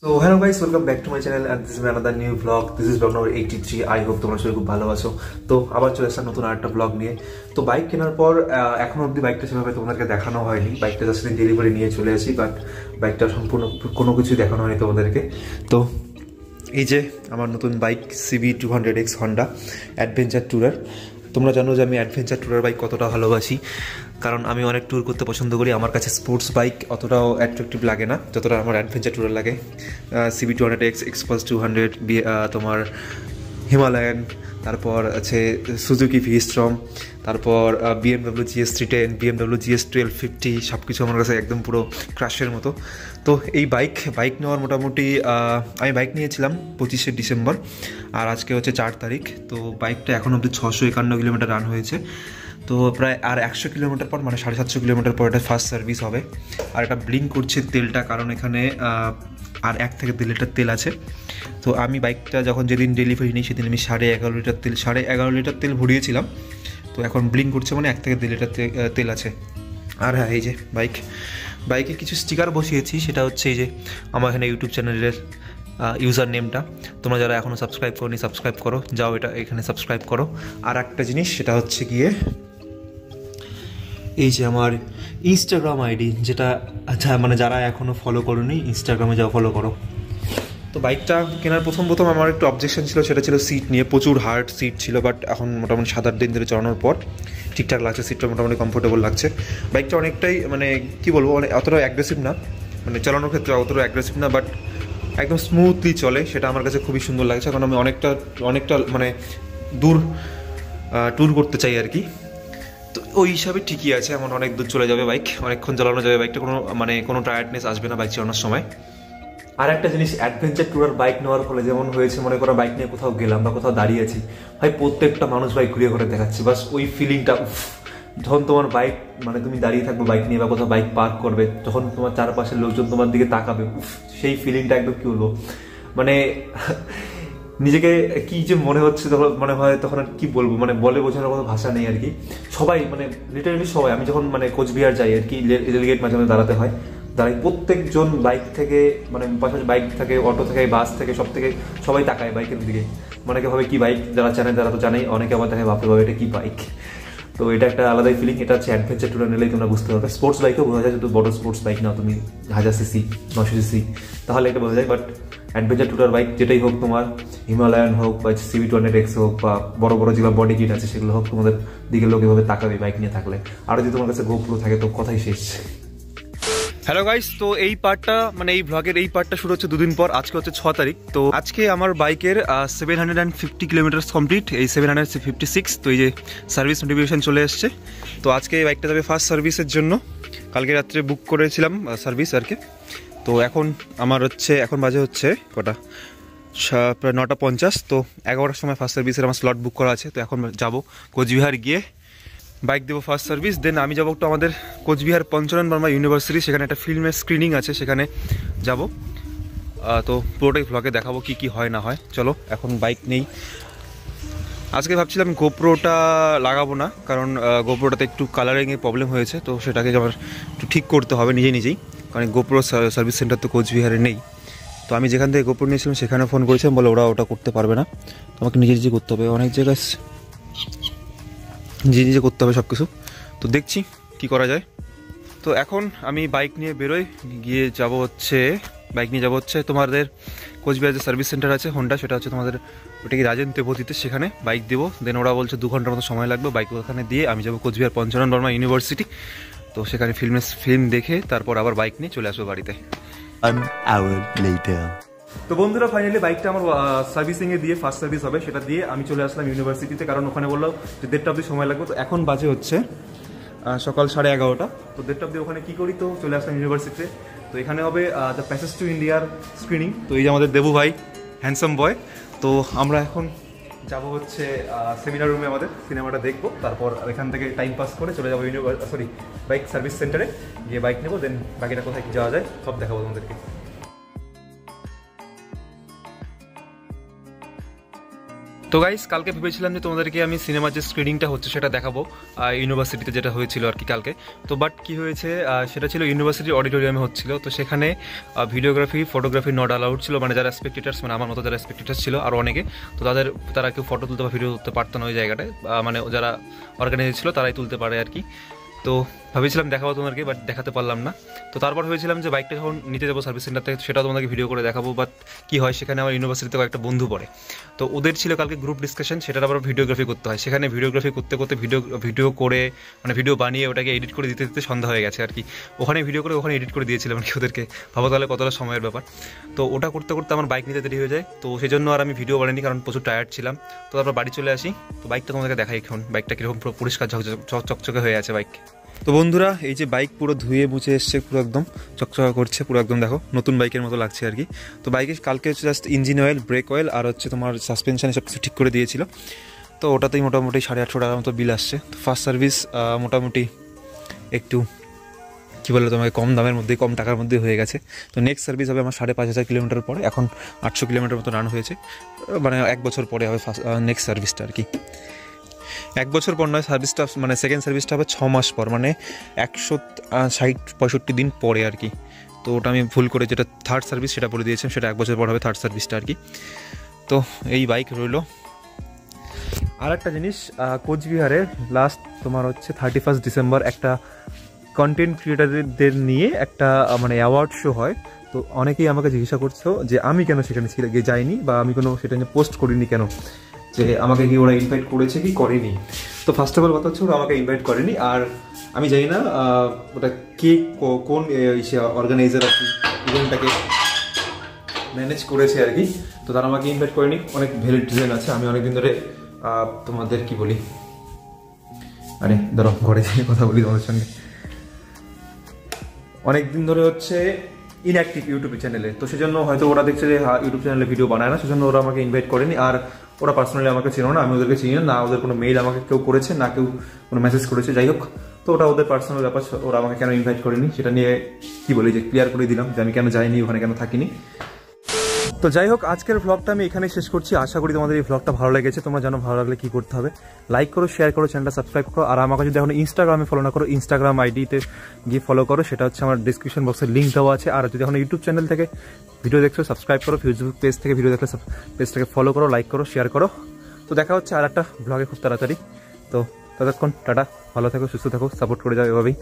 So hello guys, welcome back to my channel and this is another new vlog. This is vlog number 83. I hope তোমরা সবাই খুব ভালো আছো। তো আবার চলে আসলাম নতুন আরেকটা ব্লগ নিয়ে। তো বাইক কেনার পর এখনো অবধি বাইকটা সেভাবে তোমাদেরকে দেখানো হয়নি। বাইকটা জাস্ট ডেলিভারি নিয়ে চলে আসি, বাট বাইকটা সম্পূর্ণ কোনো কিছুই দেখানো হয়নি তোমাদেরকে। তো এই যে আমার নতুন bike CB200X Honda adventure tourer. তোমরা জানো যে আমি অ্যাডভেঞ্চার ট্যুরার বাইক কতটা ভালোবাসি, কারণ আমি অনেক ট্যুর করতে পছন্দ করি। আমার কাছে স্পোর্টস বাইক অতটাও অ্যাট্রাকটিভ লাগে না যতটা আমার অ্যাডভেঞ্চার ট্যুরার লাগে। CB200X, এক্সপালস 200, তোমার হিমালয়ান, তারপর আছে সুজুকি ভিস্ট্রম, তারপর BMW GS310, BMW GS1250, সব কিছু আমার কাছে একদম পুরো ক্রাশের মতো। তো এই বাইক নেওয়ার মোটামুটি আমি বাইক নিয়েছিলাম 25শে ডিসেম্বর, আর আজকে হচ্ছে 4 তারিখ। তো বাইকটা এখন অবধি 651 কিলোমিটার রান হয়েছে। তো প্রায় আর 100 কিলোমিটার পর, মানে 750 কিলোমিটার পর এটা ফার্স্ট সার্ভিস হবে। আর এটা ব্লিঙ্ক করছে তেলটা, কারণ এখানে আর 1 থেকে 2 লিটার তেল আছে। তো আমি বাইকটা যখন যেদিন ডেলিভারি নিই সেদিন আমি 11.5 লিটার তেল ভরিয়েছিলাম। তো এখন ব্লিঙ্ক করছে, মানে 1 থেকে 2 লিটার তেল আছে। আর হ্যাঁ, এই যে বাইকে কিছু স্টিকার বসিয়েছি, সেটা হচ্ছে এই যে আমার এখানে ইউটিউব চ্যানেলের ইউজার নেমটা। তোমরা যারা এখনও সাবস্ক্রাইব করোনি সাবস্ক্রাইব করো, যাও এখানে সাবস্ক্রাইব করো। আর একটা জিনিস, সেটা হচ্ছে গিয়ে এই যে আমার ইনস্টাগ্রাম আইডি, যেটা আচ্ছা মানে যারা এখনও ফলো করোনি ইনস্টাগ্রামে যাও, ফলো করো। তো বাইকটা কেনার প্রথম আমার একটু অবজেকশন ছিল, সেটা ছিল সিট নিয়ে। প্রচুর হার্ড সিট ছিল, বাট এখন মোটামুটি 7-8 দিন ধরে চালানোর পর ঠিকঠাক লাগছে, সিটটা মোটামুটি কমফোর্টেবল লাগছে। বাইকটা অনেকটাই মানে কী বলবো, অতটা অ্যাগ্রেসিভ না, মানে চালানোর ক্ষেত্রে অতটা অ্যাগ্রেসিভ না, বাট একদম স্মুথলি চলে, সেটা আমার কাছে খুবই সুন্দর লাগছে। কারণ আমি অনেকটা মানে দূর ট্যুর করতে চাই আর কি। তো ওই হিসাবে ঠিকই আছে, এমন অনেক দূর চলে যাবে বাইক, অনেকক্ষণ চালানো যাবে বাইকটা, কোনো টায়ার্ডনেস আসবে না বাইক চালানোর সময়। আর একটা জিনিস, অ্যাডভেঞ্চার ট্যুরার বাইক নেওয়ার ফলে যেমন হয়েছে, মনে করো বাইক নিয়ে কোথাও গেলাম বা কোথাও দাঁড়িয়েছি, ভাই প্রত্যেকটা মানুষ বাইক ঘুরিয়ে ঘুরে দেখাচ্ছে, বাস ওই ফিলিংটা যখন তোমার বাইক মানে তুমি দাঁড়িয়ে থাকবে বাইক নিয়ে বা কোথাও বাইক পার্ক করবে, তখন তোমার চারপাশের লোকজন তোমার দিকে তাকাবে, সেই ফিলিংটা একদম কি বলবো, মানে নিজেকে কি যে মনে হচ্ছে, তখন মনে হয় তখন আর কি বলবো, মানে বলে বোঝানোর কোনো ভাষা নেই আর কি। সবাই মানে লিটারেলি সবাই, আমি যখন মানে কোচবিহার যাই আর কি, রেলগেট মাঝে মাঝে দাঁড়াতে হয়, দাঁড়াই প্রত্যেকজন বাইক থেকে, মানে পাশাপাশি বাইক থেকে, অটো থেকে, বাস থেকে, সব থেকে সবাই তাকায় বাইকের দিকে। অনেকে ভাবে কি বাইক, যারা জানে তারা তো জানেই, অনেকে আবার দেখে বাপরে বাবা এটা কি বাইক। তো এটা একটা আলাদাই ফিলিং। এটা হচ্ছে অ্যাডভেঞ্চার ট্যুরে নিলেই তোমরা বুঝতে পারবে। স্পোর্টস বাইকেও বোঝা যায়, যদি বড় স্পোর্টস বাইক নাও তুমি 1000 সিসি 900 সিসি, তাহলে এটা বোঝা যায়। বাট অ্যাডভেঞ্চার ট্যুরার বাইক যেটাই হোক, তোমার হিমালয়ান হোক বা CB200X হোক বা বড় বড় যেগুলো বডি কিট আছে সেগুলো হোক, তোমাদের দিকে লোক এভাবে তাকাবে বাইক নিয়ে থাকলে। আর যদি তোমার কাছে GoPro থাকে তো কথাই শেষ। হ্যালো গাইস, তো এই পার্টটা মানে এই ব্লগের এই পার্টটা শুরু হচ্ছে 2 দিন পর। আজকে হচ্ছে 6 তারিখ। তো আজকে আমার বাইকের 750 কিলোমিটার কমপ্লিট, এই 756। তো এই যে সার্ভিস নোটিফিকেশন চলে এসছে। তো আজকে এই বাইকটা যাবে ফার্স্ট সার্ভিসের জন্য। কালকে রাত্রে বুক করেছিলাম সার্ভিস আর কি। তো এখন বাজে হচ্ছে কটা, প্রায় 9:50। তো 11টার সময় ফার্স্ট সার্ভিসের আমার স্লট বুক করা আছে। তো এখন যাব কোচবিহার গিয়ে বাইক দেবো ফার্স্ট সার্ভিস। দেন আমি যাবো একটু আমাদের কোচবিহার পঞ্চানন বর্মা ইউনিভার্সিটি, সেখানে একটা ফিল্মের স্ক্রিনিং আছে, সেখানে যাব। তো পুরোটাই ভ্লগে দেখাবো কি কি হয় না হয়। চলো এখন বাইক নেই। আজকে ভাবছিলাম গোপ্রোটা লাগাবো না, কারণ গোপ্রোটাতে একটু কালারিংয়ে প্রবলেম হয়েছে, তো সেটাকে আমার একটু ঠিক করতে হবে নিজেই, কারণ গোপ্রো সার্ভিস সেন্টার তো কোচবিহারে নেই। তো আমি যেখান থেকে গোপ্রো নিয়েছিলাম সেখানে ফোন করেছিলাম, বলে ওটা করতে পারবে না, তোমাকে নিজে করতে হবে। অনেক জায়গায় নিজে করতে হবে সব কিছু। তো দেখছি কি করা যায়। তো এখন আমি বাইক নিয়ে বেরোই, বাইক নিয়ে যাবো হচ্ছে তোমাদের কোচবিহার যে সার্ভিস সেন্টার আছে হোন্ডা, সেটা হচ্ছে তোমাদের ওটা কি রাজেন্দ্র তেপতিতে, সেখানে বাইক দেবো। দেন ওরা বলছে 2 ঘন্টার মতো সময় লাগবে, বাইক ওখানে দিয়ে আমি যাবো কোচবিহার পঞ্চানন বর্মা ইউনিভার্সিটি। তো সেখানে ফিল্ম দেখে তারপর আবার বাইক নিয়ে চলে আসবো বাড়িতে। তো বন্ধুরা, ফাইনালি বাইকটা আমার সার্ভিসিংয়ে দিয়ে ফার্স্ট সার্ভিস হবে, সেটা দিয়ে আমি চলে আসলাম ইউনিভার্সিটিতে, কারণ ওখানে বললাম যে 1:30 অবধি সময় লাগবে। তো এখন বাজে হচ্ছে সকাল 11:30। তো 1:30 অবধি ওখানে কী করি, তো চলে আসলাম ইউনিভার্সিটিতে। তো এখানে হবে দ্য প্যাসেজ টু ইন্ডিয়ার স্ক্রিনিং। তো এই যে আমাদের দেবু ভাই, হ্যান্ডসাম বয়। তো আমরা এখন যাবো হচ্ছে সেমিনার রুমে, আমাদের সিনেমাটা দেখবো, তারপর এখান থেকে টাইম পাস করে চলে যাবো বাইক সার্ভিস সেন্টারে গিয়ে বাইক নেবো। দেন বাকিটা কোথায় কী যাওয়া যায় সব দেখাবো তোমাদেরকে। তো গাইস কালকে ভেবেছিলাম যে তোমাদেরকে আমি সিনেমার যে স্ক্রিনিংটা হচ্ছে সেটা দেখাবো ইউনিভার্সিটিতে যেটা হয়েছিল আর কি কালকে। তো বাট কি হয়েছে, সেটা ছিল ইউনিভার্সিটির অডিটোরিয়ামে হচ্ছিল। তো সেখানে ভিডিওগ্রাফি ফটোগ্রাফি নট অ্যালাউড ছিল, মানে যারা স্পেক্টেটার্স, মানে আমার মতো যারা স্পেক্টেটার্স ছিল আরও অনেকে, তো তারা কেউ ফটো তুলতে বা ভিডিও তুলতে পারতো না ওই জায়গাটায়, মানে যারা অর্গানাইজ ছিল তারাই তুলতে পারে আর কি। তো ভেবেছিলাম দেখাবো তোমাদেরকে, বাট দেখাতে পারলাম না। তো তারপর ভেবেছিলাম যে বাইকটা যখন নিতে যাবো সার্ভিস সেন্টার থেকে সেটাও তোমাদেরকে ভিডিও করে দেখাবো। বাট কী হয়, সেখানে আমার ইউনিভার্সিটিতে কয়েকটা বন্ধু পড়ে, তো ওদের ছিল কালকে গ্রুপ ডিসকাশন, সেটার আবার ভিডিওগ্রাফি করতে হয়। সেখানে ভিডিওগ্রাফি করতে করতে ভিডিও করে, মানে ভিডিও বানিয়ে ওটাকে এডিট করে দিতে দিতে সন্ধ্যা হয়ে গেছে আর কি। ওখানে ভিডিও করে ওখানে এডিট করে দিয়েছিলাম আর কি ওদেরকে, ভাবো তাহলে কতটা সময়ের ব্যাপার। তো ওটা করতে করতে আমার বাইক নিতে দেরি হয়ে যায়, তো সেই জন্য আর আমি ভিডিও বানাইনি, কারণ প্রচুর টায়ার্ড ছিলাম। তো তারপর বাড়ি চলে আসি। তো বাইকটা তোমাদেরকে দেখাই এখন, বাইকটা কীরকম পুরো পরিষ্কার চকচকে হয়ে আছে বাইক। তো বন্ধুরা, এই যে বাইক পুরো ধুয়ে মুছে এসছে, পুরো একদম চকচকা করছে, পুরো একদম দেখো নতুন বাইকের মতো লাগছে আর কি। তো বাইকে কালকে just engine oil, brake oil আর হচ্ছে তোমার সাসপেনশন সব কিছু ঠিক করে দিয়েছিল। তো ওটাতেই মোটামুটি 850 টাকার মতো বিল আসছে। তো ফার্স্ট সার্ভিস মোটামুটি একটু কী বলে তোমাকে কম দামের মধ্যে, কম টাকার মধ্যে হয়ে গেছে। তো নেক্সট সার্ভিস হবে আমার 5,500 কিলোমিটার পরে, এখন 800 কিলোমিটার মতো রান হয়েছে, মানে 1 বছর পরে হবে নেক্সট সার্ভিসটা আর কি। 1 বছর পর নয়, সার্ভিসটা মানে সেকেন্ড সার্ভিসটা হবে 6 মাস পর, মানে 160-65 দিন পরে আর কি। তো ওটা আমি ভুল করে যেটা থার্ড সার্ভিস সেটা বলে দিয়েছিলাম, সেটা 1 বছর পর হবে থার্ড সার্ভিসটা আর কি। তো এই বাইক রইল। আর একটা জিনিস, কোচবিহারে লাস্ট তোমার হচ্ছে 31 ডিসেম্বর একটা কন্টেন্ট ক্রিয়েটারদের নিয়ে একটা মানে অ্যাওয়ার্ড শো হয়। তো অনেকেই আমাকে জিজ্ঞাসা করছো যে আমি কেন সেখানে গিয়ে যাইনি, বা আমি কোনো সেটা নিয়ে পোস্ট করিনি কেন, যে আমাকে কি ওরা ইনভাইট করেছে কি করেনি। তো ফার্স্ট অফ অল কথা হচ্ছে ওরা আমাকে ইনভাইট করেনি, আর আমি জানি না ওটা কে কোন অর্গানাইজার আর কি ইভেন্টটাকে ম্যানেজ করেছে আর কি। তো তারা আমাকে ইনভাইট করেনি, অনেক ভ্যালিড রিজন আছে। আমি অনেকদিন ধরে তোমাদের কি বলি, আরে ধরো ঘরে যেয়ে কথা বলি তোমাদের সঙ্গে, অনেকদিন ধরে হচ্ছে ইনঅ্যাক্টিভ ইউটিউব চ্যানেলে। তো সেজন্য হয়তো ওরা দেখছে যে ইউটিউব চ্যানেলে ভিডিও বানায় না, সেজন্য ওরা আমাকে ইনভাইট করেনি। আর ওরা পার্সোনালি আমাকে চিনো না, আমি ওদেরকে চিনি না, ওদের কোনো মেইল আমাকে কেউ করেছে না কেউ কোনো মেসেজ করেছে, যাই হোক। তো ওটা ওদের পার্সোনাল ব্যাপার, ওরা আমাকে কেন ইনভাইট করেনি সেটা নিয়ে কি বলি যে ক্লিয়ার করে দিলাম যে আমি কেন যাইনি, ওখানে কেন থাকিনি। তো যাই হোক, আজকের ভ্লগটা আমি এখানেই শেষ করছি। আশা করি তোমাদের এই ভ্লগটা ভালো লেগেছে। তোমরা জানো ভালো লাগলে কি করতে হবে, লাইক করো, শেয়ার করো, চ্যানেলটা সাবস্ক্রাইব করো। আর আমাকে যদি এখন ইনস্টাগ্রামে ফলো না করো, ইনস্টাগ্রাম আইডিতে গিয়ে ফলো করো, সেটা হচ্ছে আমার ডিসক্রিপশন বক্সে লিঙ্ক দেওয়া আছে। আর যদি এখন ইউটিউব চ্যানেল থেকে ভিডিও দেখছো সাবস্ক্রাইব করো, ফেসবুক পেজ থেকে ভিডিও দেখলে পেজটাকে ফলো করো, লাইক করো, শেয়ার করো। তো দেখা হচ্ছে আর একটা ভ্লগে খুব তাড়াতাড়ি। তো ততক্ষণ টাটা, ভালো থাকো, সুস্থ থাকো, সাপোর্ট করে যাও এভাবেই।